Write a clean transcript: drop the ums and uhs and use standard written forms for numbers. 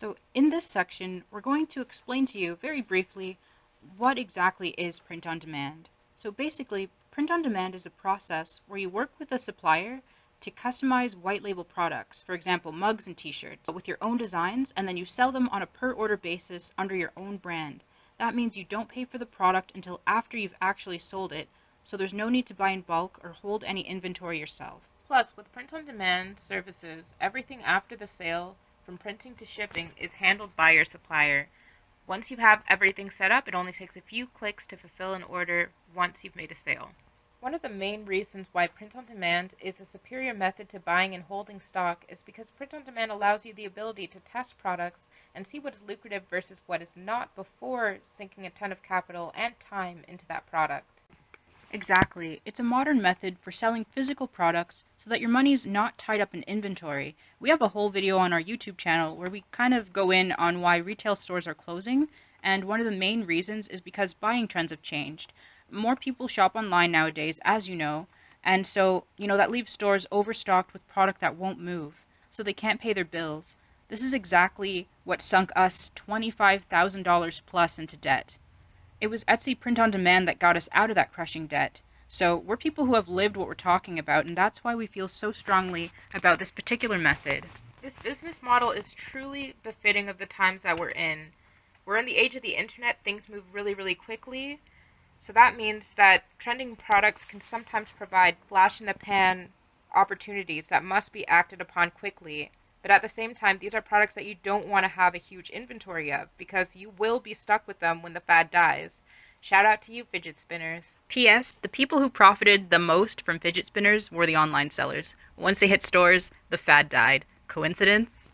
So in this section, we're going to explain to you very briefly what exactly is print on demand. So basically, print on demand is a process where you work with a supplier to customize white label products, for example, mugs and t-shirts, with your own designs, and then you sell them on a per order basis under your own brand. That means you don't pay for the product until after you've actually sold it, so there's no need to buy in bulk or hold any inventory yourself. Plus, with print-on-demand services, everything after the sale, from printing to shipping, is handled by your supplier. Once you have everything set up, it only takes a few clicks to fulfill an order once you've made a sale. One of the main reasons why print-on-demand is a superior method to buying and holding stock is because print-on-demand allows you the ability to test products and see what is lucrative versus what is not before sinking a ton of capital and time into that product. Exactly. It's a modern method for selling physical products so that your money's not tied up in inventory. We have a whole video on our YouTube channel where we kind of go in on why retail stores are closing, and one of the main reasons is because buying trends have changed. More people shop online nowadays, as you know, and so, that leaves stores overstocked with product that won't move, so they can't pay their bills. This is exactly what sunk us $25,000 plus into debt. It was Etsy print on demand that got us out of that crushing debt. So we're people who have lived what we're talking about, and that's why we feel so strongly about this particular method. This business model is truly befitting of the times that we're in. We're in the age of the internet, things move really, really quickly. So that means that trending products can sometimes provide flash-in-the-pan opportunities that must be acted upon quickly. But at the same time, these are products that you don't want to have a huge inventory of because you will be stuck with them when the fad dies. Shout out to you, fidget spinners. P.S. The people who profited the most from fidget spinners were the online sellers. Once they hit stores, the fad died. Coincidence?